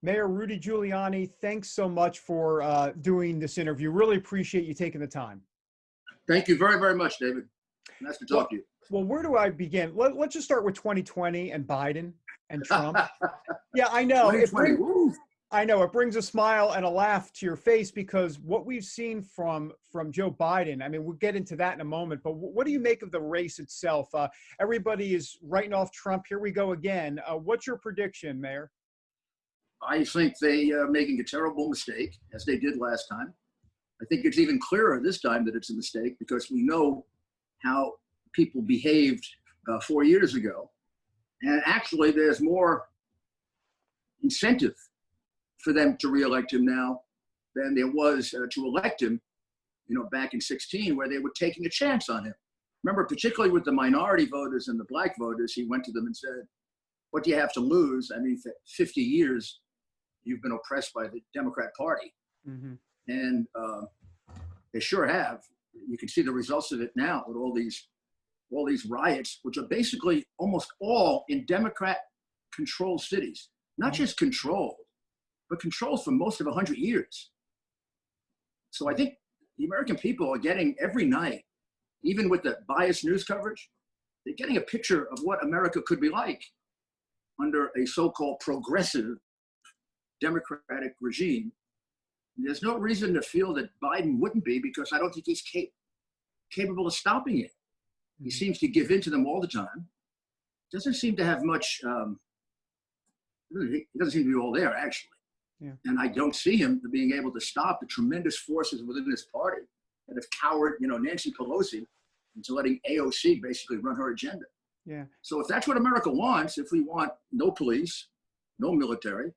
Mayor Rudy Giuliani, thanks so much for doing this interview. Really appreciate you taking the time. Thank you very, very much, David. Nice to talk to you. Well, where do I begin? Let's just start with 2020 and Biden and Trump. Yeah, I know. 2020, I know it brings a smile and a laugh to your face because what we've seen from Joe Biden, I mean, we'll get into that in a moment, but what do you make of the race itself? Everybody is writing off Trump. Here we go again. What's your prediction, Mayor? I think they are making a terrible mistake, as they did last time. I think it's even clearer this time that it's a mistake because we know how people behaved 4 years ago. And actually, there's more incentive for them to reelect him now than there was to elect him, back in 2016, where they were taking a chance on him. Remember, particularly with the minority voters and the black voters, he went to them and said, what do you have to lose? I mean, for 50 years, you've been oppressed by the Democrat Party. Mm-hmm. And they sure have. You can see the results of it now with all these riots, which are basically almost all in Democrat-controlled cities. Not just controlled, but controlled for most of 100 years. So I think the American people are getting every night, even with the biased news coverage, they're getting a picture of what America could be like under a so-called progressive democratic regime. There's no reason to feel that Biden wouldn't be, because I don't think he's capable of stopping it. He seems to give in to them all the time. Doesn't seem to have much, he doesn't seem to be all there, actually. Yeah. And I don't see him being able to stop the tremendous forces within his party that have cowered, Nancy Pelosi into letting AOC basically run her agenda. Yeah. So if that's what America wants, if we want no police, no military,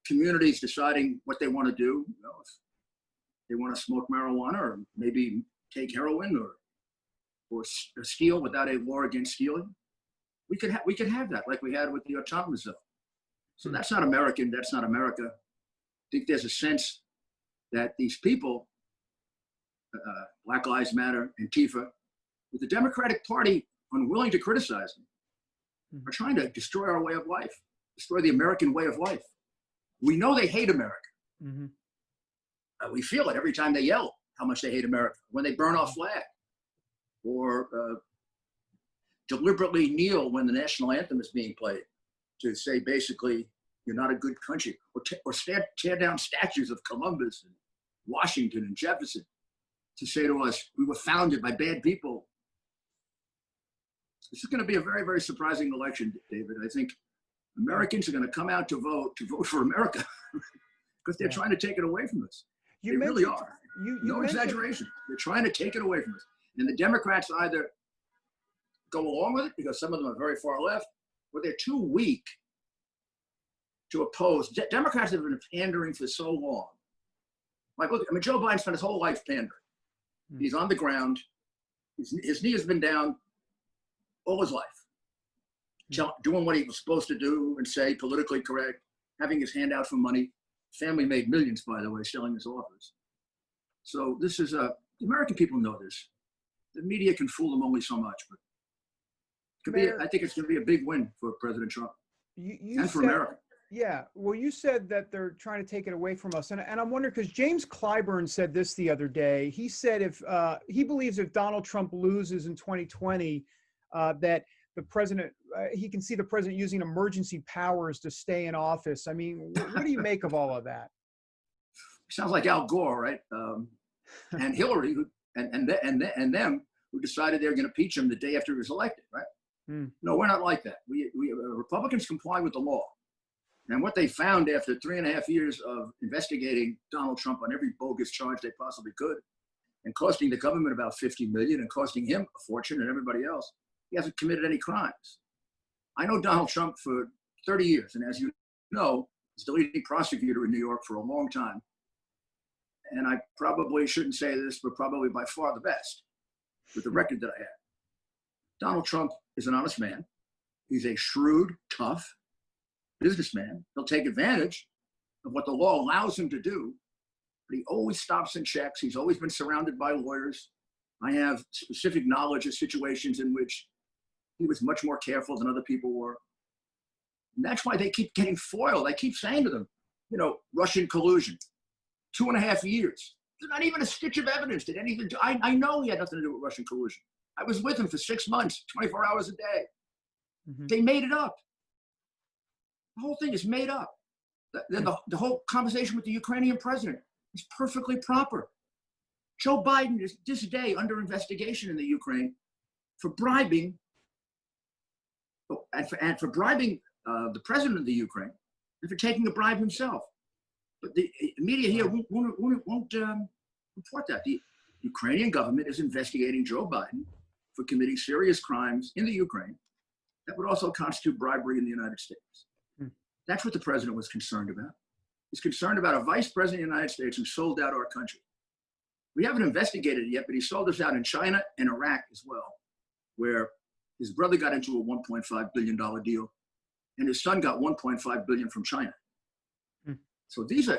communities deciding what they want to do, if they want to smoke marijuana or maybe take heroin or steal without a law against stealing, we could have that like we had with the autonomous zone. So that's not American. That's not America. I think there's a sense that these people, Black Lives Matter, Antifa, with the Democratic Party unwilling to criticize them, are trying to destroy our way of life, destroy the American way of life. We know they hate America. Mm-hmm. We feel it every time they yell how much they hate America, when they burn our flag, or deliberately kneel when the national anthem is being played, to say basically, you're not a good country, or tear down statues of Columbus and Washington and Jefferson to say to us, we were founded by bad people. This is going to be a very, very surprising election, David. I think Americans are going to come out to vote for America because they're trying to take it away from us. They really are. No exaggeration. They're trying to take it away from us. And the Democrats either go along with it because some of them are very far left, or they're too weak to oppose. Democrats have been pandering for so long. Like, look, Joe Biden spent his whole life pandering. He's on the ground. His knee has been down all his life, doing what he was supposed to do and say, politically correct, having his hand out for money. Family made millions, by the way, selling his offers. So this is the American people know this. The media can fool them only so much, but I think it's going to be a big win for President Trump and for America. Yeah. Well, you said that they're trying to take it away from us. And I'm wondering, because James Clyburn said this the other day. He said if he believes if Donald Trump loses in 2020, that the president, he can see the president using emergency powers to stay in office. I mean, what do you make of all of that? Sounds like Al Gore, right? And Hillary, and them who decided they're going to impeach him the day after he was elected, right? No, we're not like that. We Republicans comply with the law. And what they found after 3.5 years of investigating Donald Trump on every bogus charge they possibly could, and costing the government about $50 million and costing him a fortune and everybody else, he hasn't committed any crimes. I know Donald Trump for 30 years, and as you know, he's the leading prosecutor in New York for a long time. And I probably shouldn't say this, but probably by far the best with the record that I have. Donald Trump is an honest man. He's a shrewd, tough businessman. He'll take advantage of what the law allows him to do, but he always stops and checks. He's always been surrounded by lawyers. I have specific knowledge of situations in which he was much more careful than other people were. And that's why they keep getting foiled. I keep saying to them, you know, Russian collusion, 2.5 years. There's not even a stitch of evidence that anything. I know he had nothing to do with Russian collusion. I was with him for 6 months, 24 hours a day. Mm-hmm. They made it up. The whole thing is made up. The whole conversation with the Ukrainian president is perfectly proper. Joe Biden is this day under investigation in the Ukraine for bribing, and for bribing the president of the Ukraine, and for taking a bribe himself. But the media here won't report that. The Ukrainian government is investigating Joe Biden for committing serious crimes in the Ukraine that would also constitute bribery in the United States. That's what the president was concerned about. He's concerned about a vice president of the United States who sold out our country. We haven't investigated it yet, but he sold us out in China and Iraq as well, where his brother got into a $1.5 billion deal, and his son got $1.5 billion from China. So these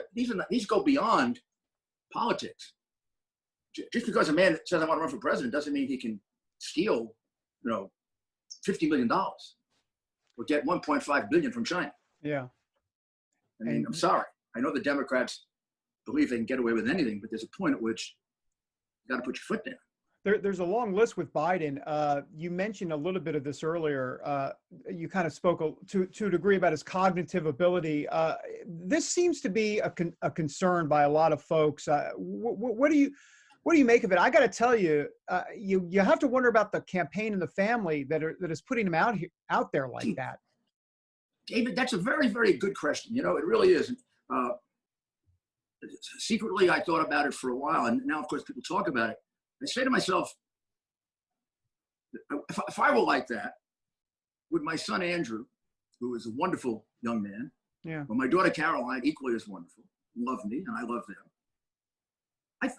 go beyond politics. Just because a man says I want to run for president doesn't mean he can steal, you know, $50 million or get $1.5 billion from China. Yeah. I mean, I'm sorry. I know the Democrats believe they can get away with anything, but there's a point at which you got to put your foot down. There's a long list with Biden. You mentioned a little bit of this earlier. You kind of spoke to a degree about his cognitive ability. This seems to be a concern by a lot of folks. What do you make of it? I got to tell you, you have to wonder about the campaign and the family that is putting him out there like that. David, that's a very, very good question. You know, it really is. Secretly, I thought about it for a while, and now, of course, people talk about it. I say to myself, if I were like that, with my son Andrew, who is a wonderful young man, yeah, but my daughter Caroline, equally as wonderful, love me, and I love them.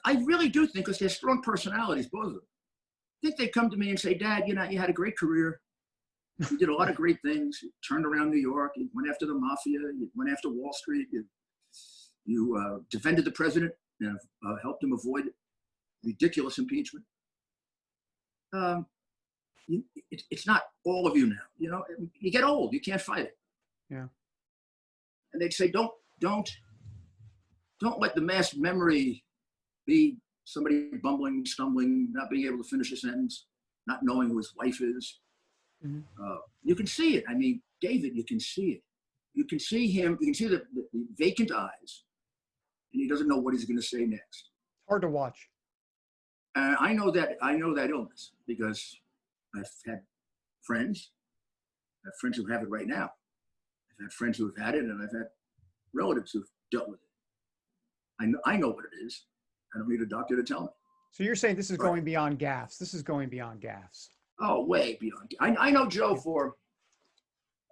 I really do think, because they're strong personalities, both of them, I think they come to me and say, Dad, you know, you had a great career. You did a lot of great things. You turned around New York. You went after the mafia. You went after Wall Street. You defended the president and helped him avoid ridiculous impeachment. It's not all of you now. You know, you get old. You can't fight it. Yeah. And they'd say, don't let the mass memory be somebody bumbling, stumbling, not being able to finish a sentence, not knowing who his wife is. Mm-hmm. You can see it. I mean, David, you can see it. You can see him. You can see the vacant eyes, and he doesn't know what he's going to say next. Hard to watch. I know that illness because I've had friends. I have friends who have it right now. I've had friends who have had it, and I've had relatives who've dealt with it. I know what it is. I don't need a doctor to tell me. So you're saying this is going beyond gaffes. This is going beyond gaffes. Oh, way beyond. I know Joe for,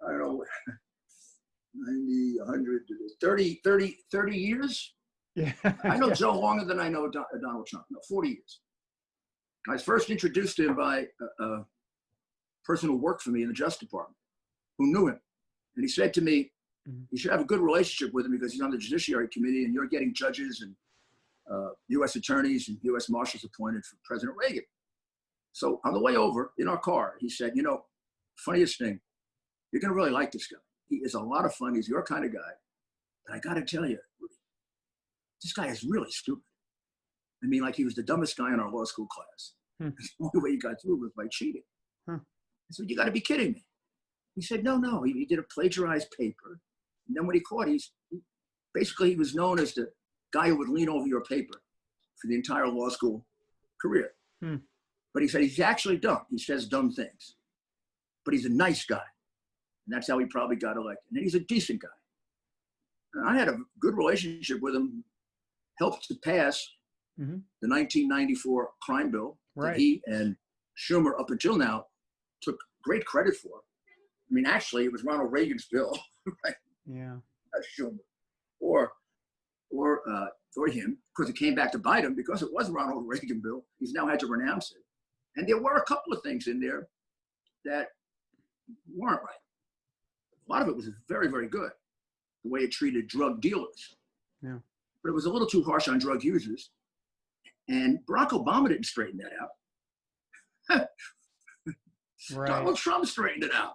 I don't know, 90, 100, 30 years. Yeah. I know Joe longer than I know Donald Trump. No, 40 years. I was first introduced to him by a person who worked for me in the Justice Department, who knew him. And he said to me, you should have a good relationship with him because he's on the Judiciary Committee and you're getting judges and U.S. attorneys and U.S. marshals appointed for President Reagan. So on the way over in our car, he said, you know, funniest thing, you're going to really like this guy. He is a lot of fun. He's your kind of guy. But I got to tell you, this guy is really stupid. I mean, like he was the dumbest guy in our law school class. The only way he got through was by cheating. I said, you got to be kidding me. He said, no. He did a plagiarized paper. And then when he caught, he was known as the guy who would lean over your paper for the entire law school career. But he said he's actually dumb. He says dumb things. But he's a nice guy. And that's how he probably got elected. And he's a decent guy. And I had a good relationship with him, helped to pass the 1994 crime bill that he and Schumer, up until now, took great credit for. I mean, actually, it was Ronald Reagan's bill, right? Yeah. Not Schumer. Or him, because it came back to bite him because it was a Ronald Reagan bill. He's now had to renounce it. And there were a couple of things in there that weren't right. A lot of it was very, very good, the way it treated drug dealers. Yeah. But it was a little too harsh on drug users. And Barack Obama didn't straighten that out. Donald Trump straightened it out.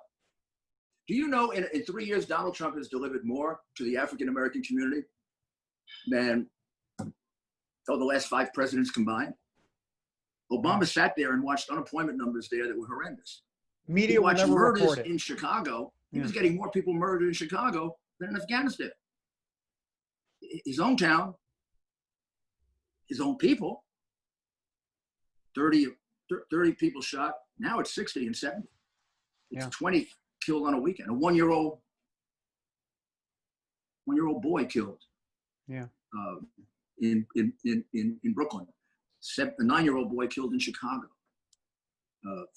Do you know in 3 years, Donald Trump has delivered more to the African-American community than the last 5 presidents combined? Obama sat there and watched unemployment numbers there that were horrendous. Media He will watched never murders report it. in Chicago. He was getting more people murdered in Chicago than in Afghanistan. His own town, his own people, 30 people shot. Now it's 60 and 70. It's 20 killed on a weekend. A one-year-old boy killed. Yeah. In Brooklyn. A 9-year-old boy killed in Chicago.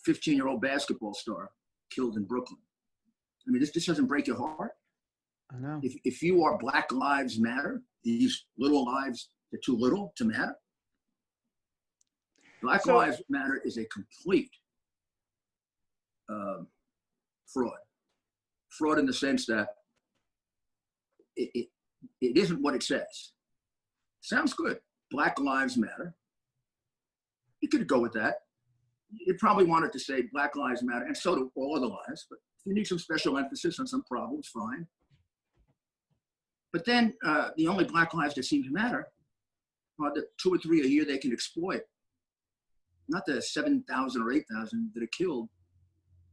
15-year-old basketball star killed in Brooklyn. I mean, this doesn't break your heart. I know. If you are Black Lives Matter, these little lives are too little to matter. Black Lives Matter is a complete fraud. Fraud in the sense that it isn't what it says. Sounds good. Black Lives Matter. You could go with that. You probably wanted to say Black Lives Matter, and so do all other lives, but if you need some special emphasis on some problems, fine. But then the only Black lives that seem to matter are the 2 or 3 a year they can exploit, not the 7,000 or 8,000 that are killed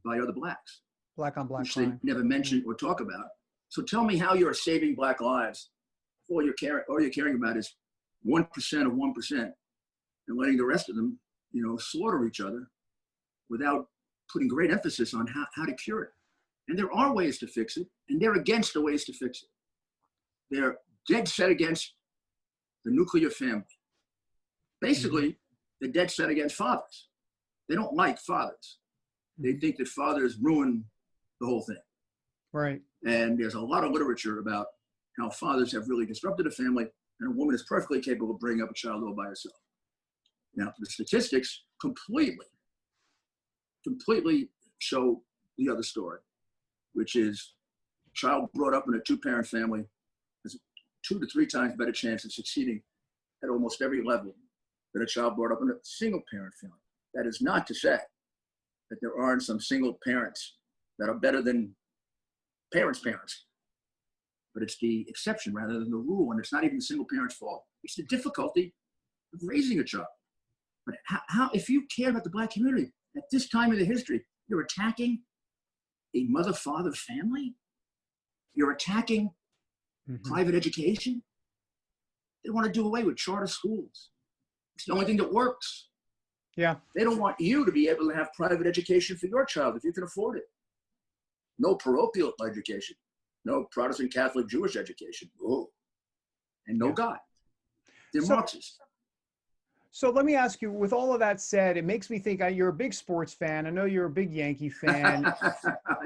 by other Blacks. Black on Black which crime. they never mention or talk about. So tell me how you're saving Black lives. All you're caring about is 1% of 1% and letting the rest of them, slaughter each other without putting great emphasis on how to cure it. And there are ways to fix it, and they're against the ways to fix it. They're dead set against the nuclear family. Basically, they're dead set against fathers. They don't like fathers. They think that fathers ruin the whole thing. Right. And there's a lot of literature about how fathers have really disrupted a family, and a woman is perfectly capable of bringing up a child all by herself. Now, the statistics completely show the other story, which is a child brought up in a 2-parent family has a 2 to 3 times better chance of succeeding at almost every level than a child brought up in a single-parent family. That is not to say that there aren't some single parents that are better than parents' but it's the exception rather than the rule, and it's not even the single parent's fault. It's the difficulty of raising a child. But how if you care about the Black community at this time in the history, you're attacking a mother-father family? You're attacking private education? They want to do away with charter schools. It's the only thing that works. Yeah. They don't want you to be able to have private education for your child if you can afford it. No parochial education. No Protestant, Catholic, Jewish education. Oh. And no God. They're Marxists. So let me ask you, with all of that said, it makes me think you're a big sports fan. I know you're a big Yankee fan.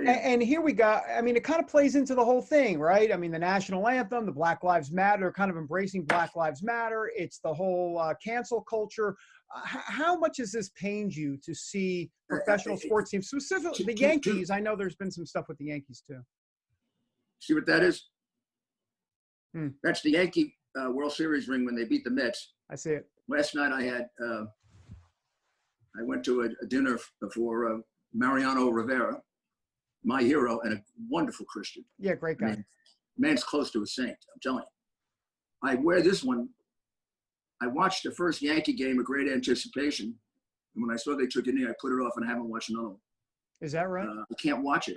And here we go. I mean, it kind of plays into the whole thing, right? I mean, the national anthem, the Black Lives Matter, kind of embracing Black Lives Matter. It's the whole cancel culture. How much has this pained you to see professional sports teams, specifically the Yankees? I know there's been some stuff with the Yankees too. See what that is? That's the Yankee World Series ring when they beat the Mets. I see it. Last night I went to a dinner for Mariano Rivera, my hero and a wonderful Christian. Yeah, great guy. Man's close to a saint, I'm telling you. I wear this one. I watched the first Yankee game with great anticipation. And when I saw they took it in, I put it off and I haven't watched another one. Is that right? I can't watch it.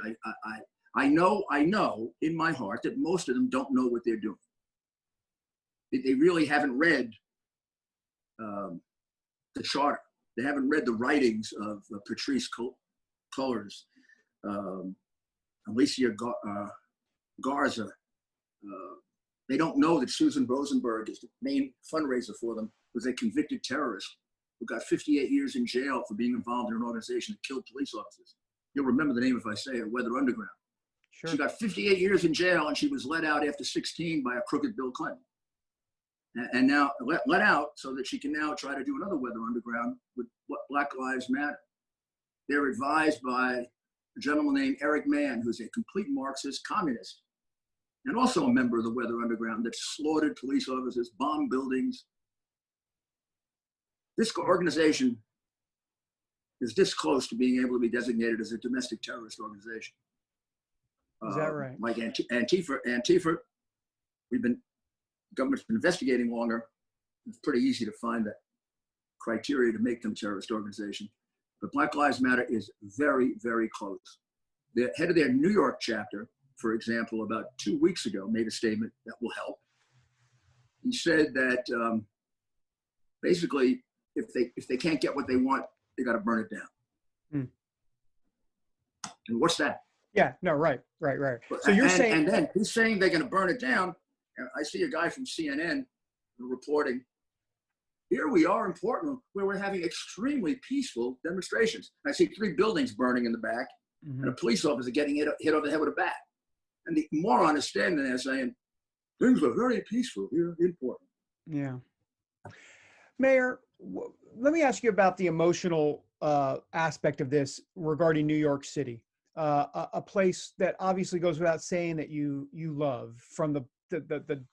I know in my heart that most of them don't know what they're doing. They really haven't read the charter. They haven't read the writings of Patrice Cullors, Alicia Garza. They don't know that Susan Rosenberg is the main fundraiser for them, was a convicted terrorist who got 58 years in jail for being involved in an organization that killed police officers. You'll remember the name if I say it, Weather Underground. Sure. She got 58 years in jail, and she was let out after 16 by a crooked Bill Clinton. And now let out so that she can now try to do another Weather Underground with Black Lives Matter. They're advised by a gentleman named Eric Mann, who's a complete Marxist communist, and also a member of the Weather Underground that slaughtered police officers, bombed buildings. This organization is this close to being able to be designated as a domestic terrorist organization. Is that right? Like Antifa, government's been investigating longer. It's pretty easy to find that criteria to make them a terrorist organization. But Black Lives Matter is very, very close. The head of their New York chapter, for example, about 2 weeks ago, made a statement that will help. He said that basically, if they can't get what they want, they got to burn it down. And what's that? Yeah, no, right. So you're saying, and then he's saying they're going to burn it down. I see a guy from CNN reporting, here we are in Portland, where we're having extremely peaceful demonstrations. I see 3 buildings burning in the back, and a police officer getting hit over the head with a bat. And the moron is standing there saying, things are very peaceful here in Portland. Yeah. Mayor, let me ask you about the emotional aspect of this regarding New York City, a place that obviously goes without saying that you love from the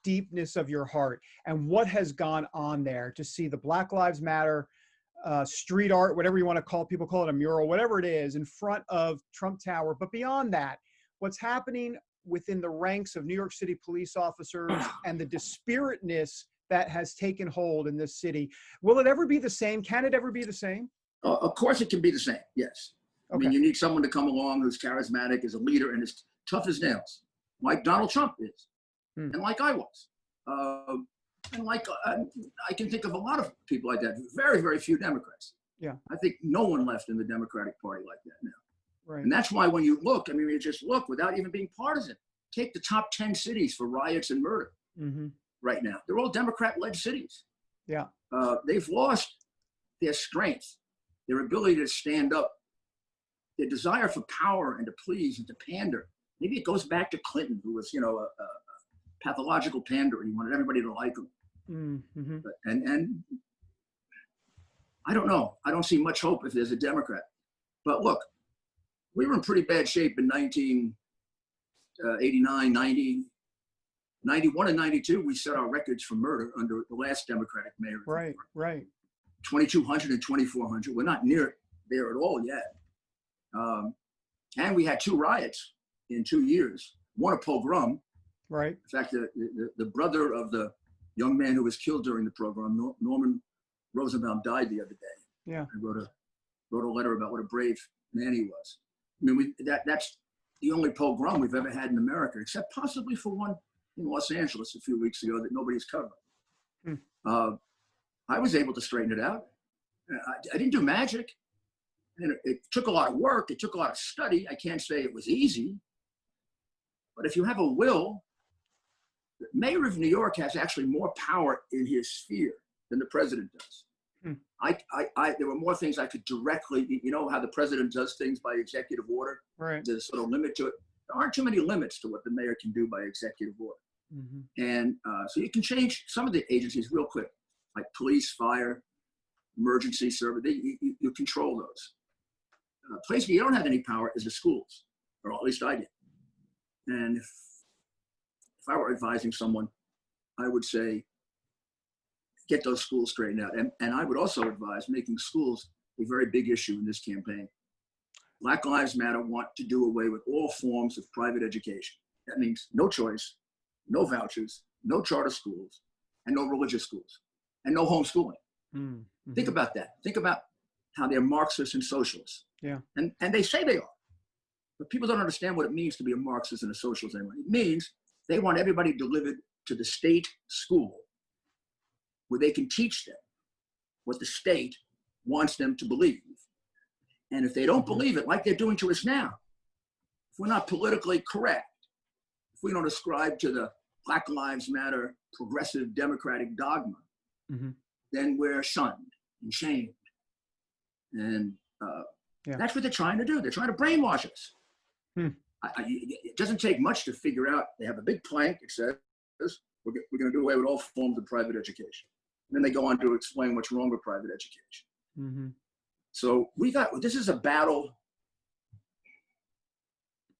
deepness of your heart, and what has gone on there to see the Black Lives Matter street art, whatever you want to call it, people call it a mural, whatever it is, in front of Trump Tower. But beyond that, what's happening within the ranks of New York City police officers and the dispiritedness that has taken hold in this city. Will it ever be the same? Can it ever be the same? Of course it can be the same, yes. Okay. I mean, you need someone to come along who's charismatic, is a leader, and is tough as nails, like Donald Trump is, and like I was. And like I can think of a lot of people like that, very, very few Democrats. Yeah. I think no one left in the Democratic Party like that now. Right. And that's why when you look, I mean, you just look without even being partisan. Take the top 10 cities for riots and murder right now. They're all Democrat-led cities. Yeah. They've lost their strength, their ability to stand up, their desire for power and to please and to pander. Maybe it goes back to Clinton, who was, a pathological panderer. He wanted everybody to like him. And I don't know. I don't see much hope if there's a Democrat. But look, we were in pretty bad shape in 1989, 90, 91 and 92. We set our records for murder under the last Democratic mayor. Right. 2,200 and 2,400. We're not near there at all yet. And we had 2 riots in 2 years. One a pogrom. Right. In fact, the brother of the young man who was killed during the pogrom, Norman Rosenbaum, died the other day. Yeah. I wrote a letter about what a brave man he was. I mean, that's the only pogrom we've ever had in America, except possibly for one in Los Angeles a few weeks ago that nobody's covered. I was able to straighten it out. I didn't do magic. And it took a lot of work. It took a lot of study. I can't say it was easy. But if you have a will, the mayor of New York has actually more power in his sphere than the president does. There were more things I could directly, you know how the president does things by executive order? Right. There's a sort of limit to it. There aren't too many limits to what the mayor can do by executive order. And so you can change some of the agencies real quick, like police, fire, emergency service. You control those. Place where you don't have any power is the schools, or at least I did. And if I were advising someone, I would say, get those schools straightened out. And I would also advise making schools a very big issue in this campaign. Black Lives Matter want to do away with all forms of private education. That means no choice, no vouchers, no charter schools, and no religious schools, and no homeschooling. Think about that. Think about how they're Marxists and socialists. Yeah. And they say they are. But people don't understand what it means to be a Marxist and a socialist anymore. It means they want everybody delivered to the state school where they can teach them what the state wants them to believe. And if they don't believe it, like they're doing to us now, if we're not politically correct, if we don't ascribe to the Black Lives Matter progressive democratic dogma, then we're shunned and shamed. And that's what they're trying to do. They're trying to brainwash us. It doesn't take much to figure out. They have a big plank. It says, we're going to do away with all forms of private education. And then they go on to explain what's wrong with private education. So this is a battle.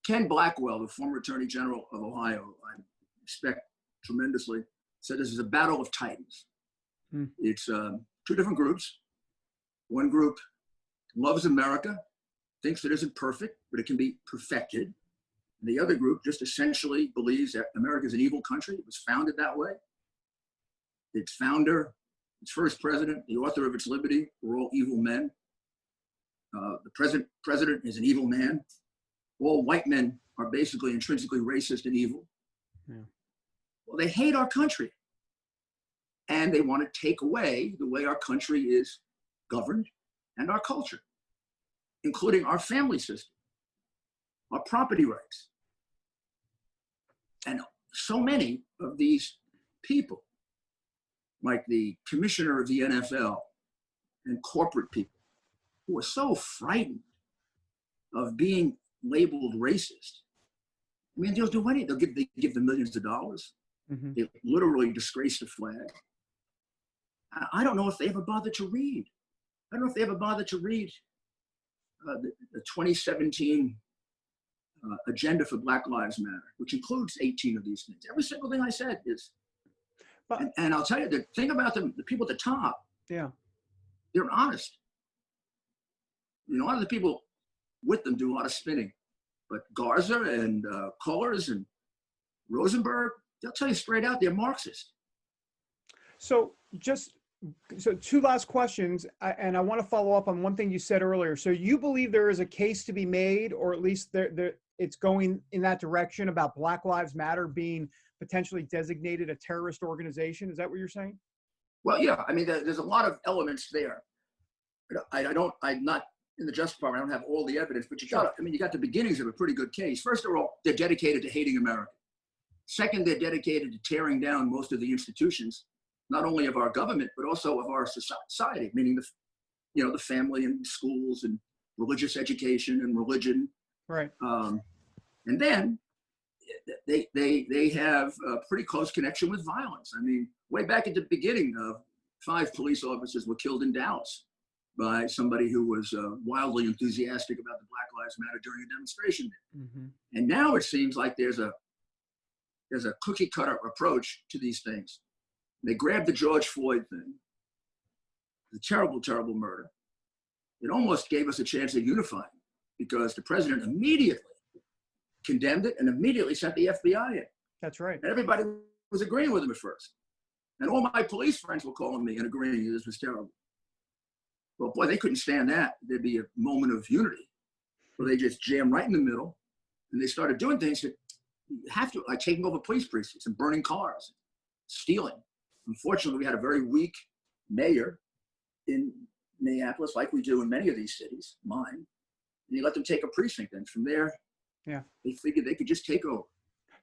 Ken Blackwell, the former Attorney General of Ohio, I respect tremendously, said this is a battle of titans. It's 2 different groups. One group loves America, thinks it isn't perfect, but it can be perfected. The other group just essentially believes that America is an evil country. It was founded that way. Its founder, its first president, the author of its liberty were all evil men. The present president is an evil man. All white men are basically intrinsically racist and evil. Yeah. Well, they hate our country. And they want to take away the way our country is governed and our culture, including our family system, our property rights. And so many of these people, like the commissioner of the NFL and corporate people, who are so frightened of being labeled racist. I mean, they'll do anything. They give them millions of dollars. Mm-hmm. They literally disgrace the flag. I don't know if they ever bothered to read. I don't know if they ever bothered to read the 2017 agenda for Black Lives Matter, which includes 18 of these things. Every single thing I said is, and I'll tell you, the thing about them, the people at the top, yeah, they're honest. You know, a lot of the people with them do a lot of spinning, but Garza and Cullors and Rosenberg, they'll tell you straight out, they're Marxist. So two last questions, and I want to follow up on one thing you said earlier. So you believe there is a case to be made, or at least it's going in that direction about Black Lives Matter being potentially designated a terrorist organization? Is that what you're saying? Well, yeah. I mean, there's a lot of elements there. I'm not in the Justice Department. I don't have all the evidence, but you got the beginnings of a pretty good case. First of all, they're dedicated to hating America. Second, they're dedicated to tearing down most of the institutions, not only of our government, but also of our society, meaning the family and schools and religious education and religion. Right. And then they have a pretty close connection with violence. I mean, way back at the beginning, 5 police officers were killed in Dallas by somebody who was wildly enthusiastic about the Black Lives Matter during a demonstration. Mm-hmm. And now it seems like there's a cookie cutter approach to these things. They grabbed the George Floyd thing, the terrible, terrible murder. It almost gave us a chance at unifying because the president immediately condemned it and immediately sent the FBI in. That's right. And everybody was agreeing with him at first. And all my police friends were calling me and agreeing this was terrible. Well, boy, they couldn't stand that. There'd be a moment of unity. So they just jammed right in the middle and they started doing things that you have to, like taking over police precincts and burning cars, stealing. Unfortunately, we had a very weak mayor in Minneapolis, like we do in many of these cities, mine. And he let them take a precinct. And from there, they figured they could just take over.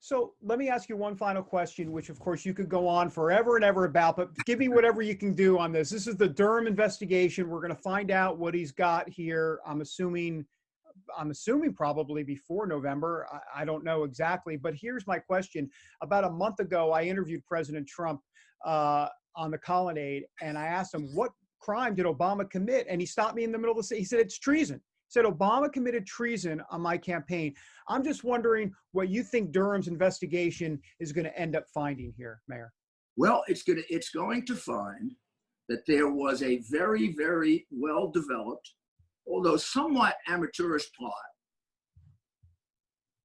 So let me ask you one final question, which of course you could go on forever and ever about, but give me whatever you can do on this. This is the Durham investigation. We're going to find out what he's got here. I'm assuming probably before November. I don't know exactly, but here's my question. About a month ago, I interviewed President Trump on the Colonnade, and I asked him, what crime did Obama commit? And he stopped me in the middle of the city. He said, it's treason. He said, Obama committed treason on my campaign. I'm just wondering what you think Durham's investigation is going to end up finding here, Mayor. Well, it's going to find that there was a very, very well-developed, although somewhat amateurish plot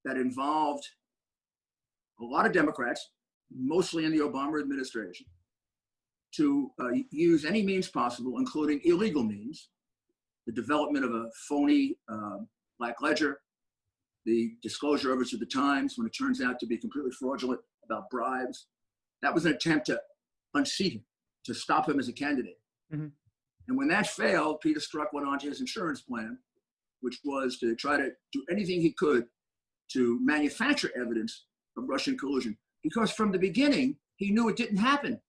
that involved a lot of Democrats, mostly in the Obama administration, to use any means possible, including illegal means, the development of a phony black ledger, the disclosure of it to the Times when it turns out to be completely fraudulent about bribes. That was an attempt to unseat him, to stop him as a candidate. Mm-hmm. And when that failed, Peter Strzok went on to his insurance plan, which was to try to do anything he could to manufacture evidence of Russian collusion. Because from the beginning, he knew it didn't happen.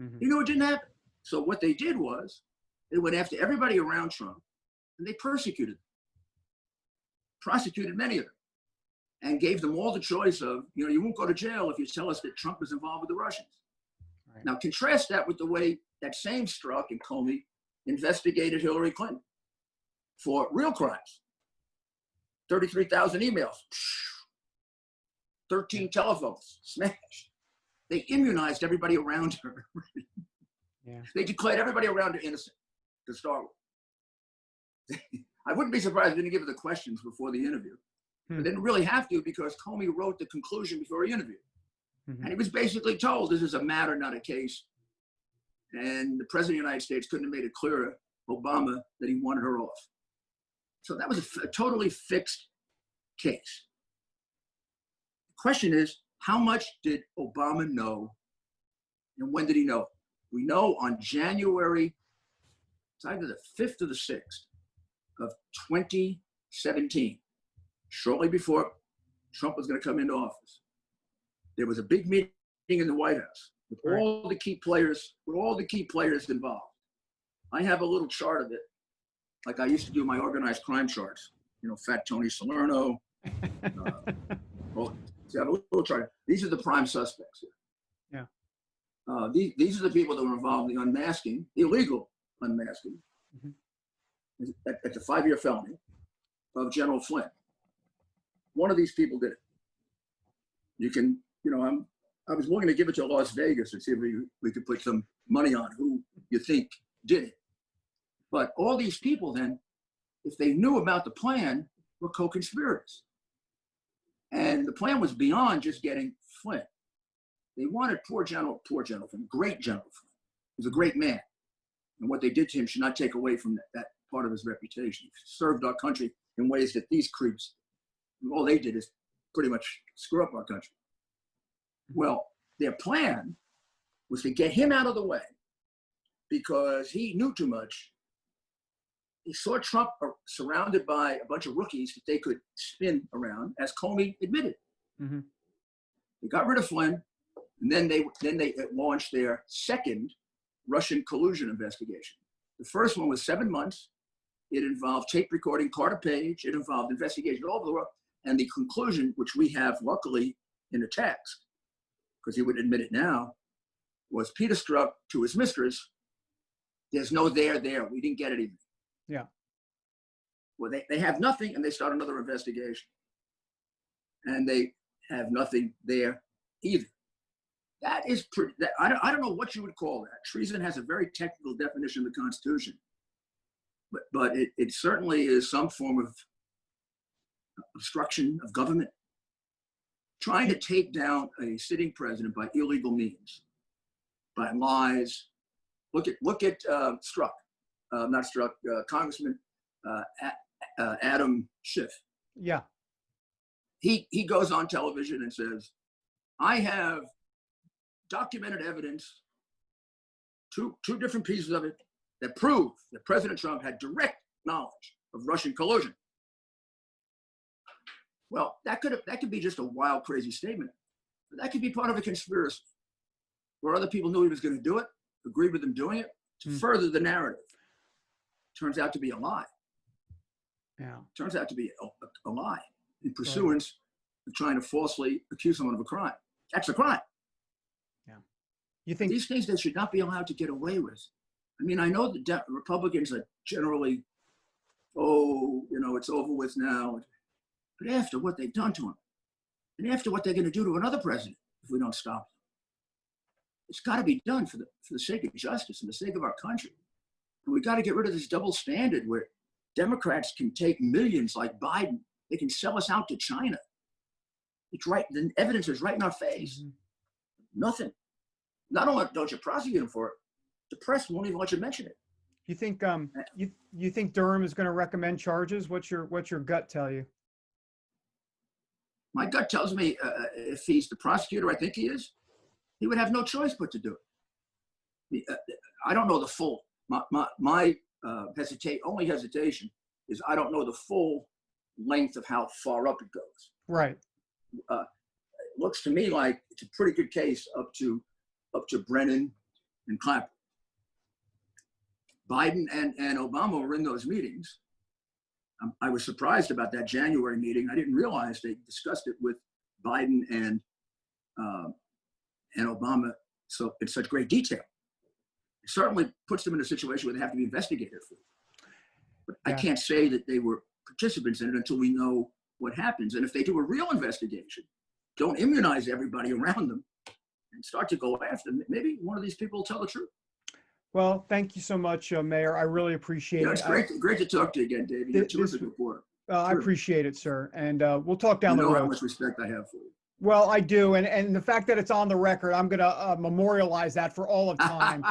Mm-hmm. He knew it didn't happen. So what they did was, they went after everybody around Trump, and they prosecuted many of them, and gave them all the choice of, you won't go to jail if you tell us that Trump is involved with the Russians. Right. Now, contrast that with the way that same Strzok and Comey investigated Hillary Clinton for real crimes. 33,000 emails, 13 telephones smashed. They immunized everybody around her. Yeah. They declared everybody around her innocent to start with. I wouldn't be surprised if they didn't give her the questions before the interview. But they didn't really have to because Comey wrote the conclusion before he interviewed. Mm-hmm. And he was basically told this is a matter, not a case. And the president of the United States couldn't have made it clearer, Obama, that he wanted her off. So that was a totally fixed case. The question is, how much did Obama know and when did he know it? We know on January, it's either the 5th or the 6th of 2017, shortly before Trump was going to come into office, there was a big meeting in the White House with all the key players, involved. I have a little chart of it, like I used to do my organized crime charts. You know, Fat Tony Salerno. See, I have a little chart. These are the prime suspects here. Yeah. These are the people that were involved in the unmasking, illegal unmasking, at the 5-year felony of General Flynn. One of these people did it. You can, you know, I was willing to give it to Las Vegas and see if we could put some money on who you think did it. But all these people then, if they knew about the plan, were co-conspirators. And the plan was beyond just getting Flynn. They wanted poor General Flynn, great General Flynn. He was a great man. And what they did to him should not take away from that part of his reputation. He served our country in ways that these creeps, all they did is pretty much screw up our country. Well, their plan was to get him out of the way because he knew too much. He saw Trump surrounded by a bunch of rookies that they could spin around, as Comey admitted. Mm-hmm. They got rid of Flynn, and then they launched their second Russian collusion investigation. The first one was 7 months. It involved tape recording Carter Page. It involved investigation all over the world. And the conclusion, which we have luckily in a text, because he would admit it now, was Peter Strzok to his mistress, there's no there. We didn't get it even. Yeah. Well, they have nothing, and they start another investigation. And they have nothing there either. That is pretty, I don't know what you would call that. Treason has a very technical definition of the Constitution. But it certainly is some form of obstruction of government. Trying to take down a sitting president by illegal means, by lies. Look at Strzok, not Strzok, Congressman Adam Schiff. Yeah. He goes on television and says, I have documented evidence, two different pieces of it, that prove that President Trump had direct knowledge of Russian collusion. Well, that could be just a wild, crazy statement. But that could be part of a conspiracy where other people knew he was going to do it, agreed with him doing it to further the narrative. Turns out to be a lie. Yeah. Turns out to be a lie in pursuance of trying to falsely accuse someone of a crime. That's a crime. Yeah. You think these things they should not be allowed to get away with? I mean, I know the Republicans are generally, it's over with now. But after what they've done to him, and after what they're going to do to another president if we don't stop them, it's got to be done for the sake of justice and the sake of our country. And we got to get rid of this double standard where Democrats can take millions like Biden. They can sell us out to China. It's right. The evidence is right in our face. Mm-hmm. Nothing. Not only don't you prosecute him for it, the press won't even let you mention it. You think you think Durham is going to recommend charges? What's your gut tell you? My gut tells me if he's the prosecutor, I think he is, he would have no choice but to do it. I don't know the full. My only hesitation is I don't know the full length of how far up it goes. Right. It looks to me like it's a pretty good case up to Brennan and Clapper. Biden and Obama were in those meetings. I was surprised about that January meeting. I didn't realize they discussed it with Biden and Obama in such great detail. It certainly puts them in a situation where they have to be investigated for. But yeah. I can't say that they were participants in it until we know what happens. And if they do a real investigation, don't immunize everybody around them and start to go after them, maybe one of these people will tell the truth. Well, thank you so much, Mayor. I really appreciate it. It's great to talk to you again, David. You're a terrific reporter. I Sure. appreciate it, sir. And we'll talk down You the know how road. much respect I have for you. Well, I do. And the fact that it's on the record, I'm going to memorialize that for all of time.